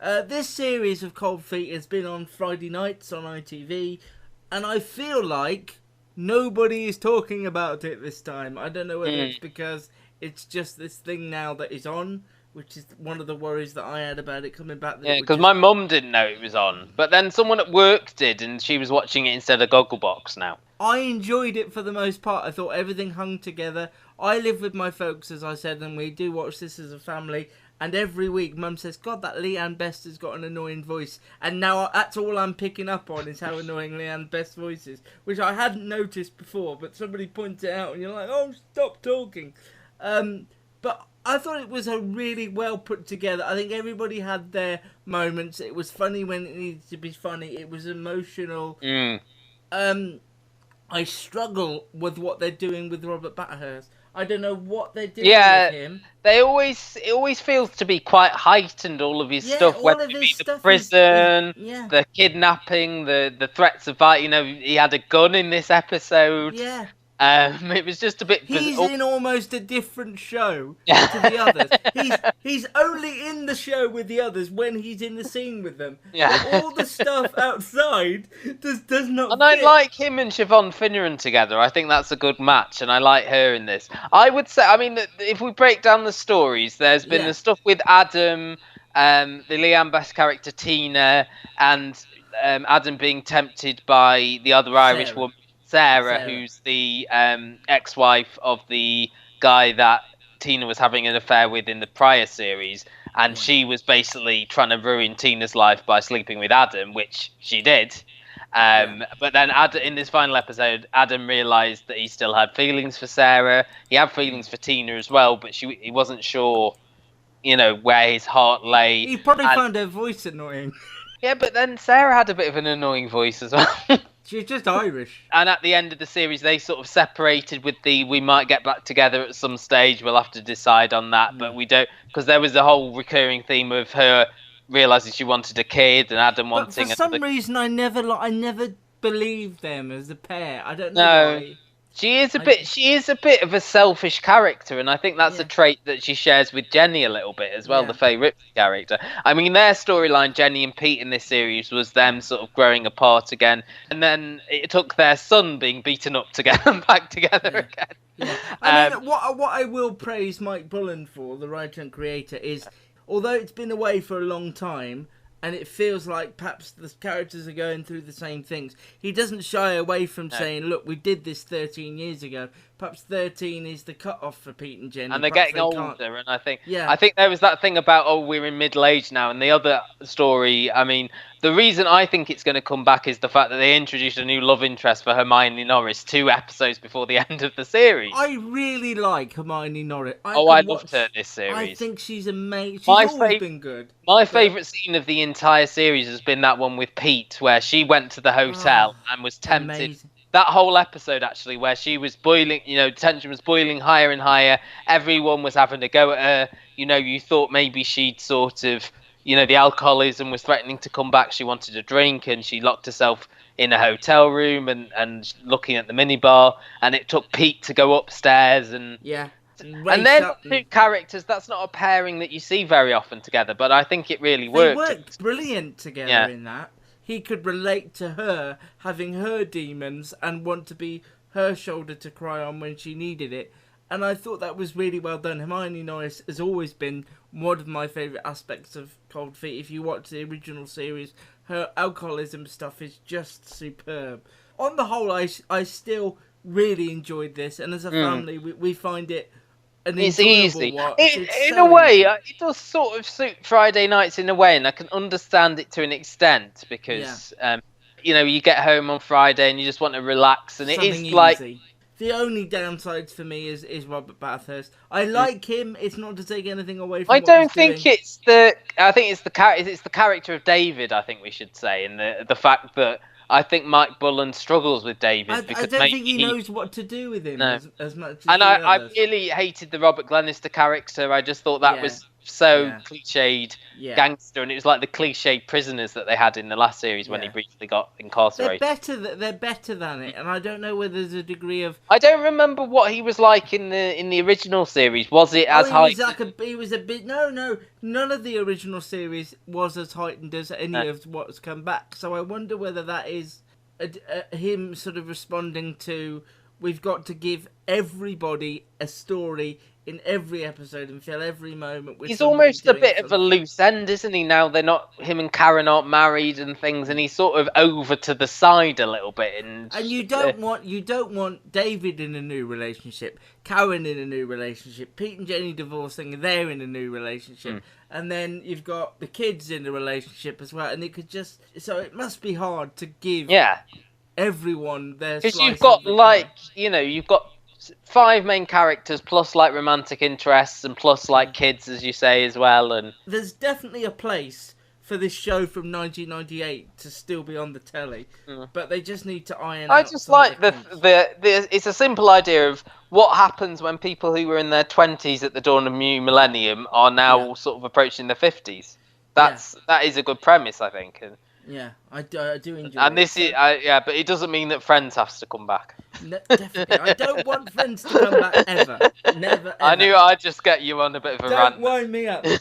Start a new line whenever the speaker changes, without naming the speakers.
This series of Cold Feet has been on Friday nights on ITV, and I feel like nobody is talking about it this time. I don't know whether it's because it's just this thing now that is on, which is one of the worries that I had about it coming back.
Yeah, because my mum didn't know it was on, but then someone at work did, and she was watching it instead of Gogglebox now.
I enjoyed it for the most part. I thought everything hung together. I live with my folks, as I said, and we do watch this as a family. And every week, Mum says, God, that Leanne Best has got an annoying voice. And now that's all I'm picking up on is how annoying Leanne Best's voice is. Which I hadn't noticed before, but somebody pointed it out and you're like, oh, stop talking. But I thought it was a really well put together. I think everybody had their moments. It was funny when it needed to be funny. It was emotional. I struggle with what they're doing with Robert Bathurst. I don't know what they're doing with him.
It always feels to be quite heightened, all of his stuff, whether it be the prison, the kidnapping, the threats of fight. You know, he had a gun in this episode.
Yeah.
It was just a bit...
He's in almost a different show to the others. He's only in the show with the others when he's in the scene with them.
Yeah.
But all the stuff outside does not
And I like him and Siobhan Finneran together. I think that's a good match, and I like her in this. I would say, I mean, if we break down the stories, there's been the stuff with Adam, the Leanne Best character Tina, and Adam being tempted by the other Irish woman, Sarah, who's the ex-wife of the guy that Tina was having an affair with in the prior series, and she was basically trying to ruin Tina's life by sleeping with Adam, which she did. But then in this final episode, Adam realised that he still had feelings for Sarah. He had feelings for Tina as well, but he wasn't sure, you know, where his heart lay.
He probably found her voice annoying.
Yeah, but then Sarah had a bit of an annoying voice as well.
She's just Irish.
And at the end of the series, they sort of separated with we might get back together at some stage. We'll have to decide on that. But we don't, because there was a whole recurring theme of her realising she wanted a kid and Adam wanting...
But for some reason, I never believed them as a pair. I don't know why.
She is a bit of a selfish character, and I think that's a trait that she shares with Jenny a little bit as well, the Faye Ripley character. I mean, their storyline, Jenny and Pete in this series, was them sort of growing apart again, and then it took their son being beaten up to get them back together again.
Yeah. I mean, what I will praise Mike Bullen for, the writer and creator, is although it's been away for a long time, and it feels like perhaps the characters are going through the same things, he doesn't shy away from saying, look, we did this 13 years ago. Perhaps 13 is the cut-off for Pete and Jenny.
And they're getting older, and I think there was that thing about, we're in middle age now, and the other story, I mean, the reason I think it's going to come back is the fact that they introduced a new love interest for Hermione Norris 2 episodes before the end of the series.
I really like Hermione Norris.
I loved her this series.
I think she's amazing. She's always been good.
My favourite scene of the entire series has been that one with Pete, where she went to the hotel and was tempted. Amazing. That whole episode, actually, where she was boiling, you know, tension was boiling higher and higher. Everyone was having to go at her. You know, you thought maybe she'd sort of, you know, the alcoholism was threatening to come back. She wanted a drink, and she locked herself in a hotel room and looking at the minibar. And it took Pete to go upstairs and and then two characters. That's not a pairing that you see very often together, but I think it really worked.
They worked brilliant together in that. He could relate to her having her demons and want to be her shoulder to cry on when she needed it. And I thought that was really well done. Hermione Norris has always been one of my favourite aspects of Cold Feet. If you watch the original series, her alcoholism stuff is just superb. On the whole, I still really enjoyed this. And as a family, we find it
it's easy. In a way, it does sort of suit Friday nights in a way, and I can understand it to an extent because, you know, you get home on Friday and you just want to relax, and
something
it is
easy.
like...
The only downsides for me is Robert Bathurst. I like him. It's not to take anything away from
I think it's the character of David, I think we should say, and the fact that I think Mike Bullen struggles with David because
I don't think he knows what to do with him as much as
I really hated the Robert Glenister character. I just thought that was so cliched
Yeah.
gangster, and it was like the cliched prisoners that they had in the last series when he briefly got incarcerated.
They're better than it, and I don't know whether there's a degree of.
I don't remember what he was like in the original series. Was it as heightened?
He was a bit. No, none of the original series was as heightened as any of what's come back. So I wonder whether that is him sort of responding to. We've got to give everybody a story in every episode and fill every moment with.
He's almost a bit of a loose end, isn't he? Now they're not, him and Karen aren't married and things, and he's sort of over to the side a little bit. And
you don't want David in a new relationship, Karen in a new relationship, Pete and Jenny divorcing, they're in a new relationship, and then you've got the kids in a relationship as well, and it could just it must be hard to give everyone their.
Because you've got you've got 5 main characters plus like romantic interests and plus like kids, as you say, as well. And
there's definitely a place for this show from 1998 to still be on the telly, but they just need to iron out.
I just like the it's a simple idea of what happens when people who were in their 20s at the dawn of new millennium are now sort of approaching their 50s. That is a good premise, I think.
Yeah, I do enjoy.
And this is but it doesn't mean that Friends has to come back.
No, definitely, I don't want Friends to come back ever. Never. Ever.
I knew I'd just get you on a bit of a rant.
Don't wind me up.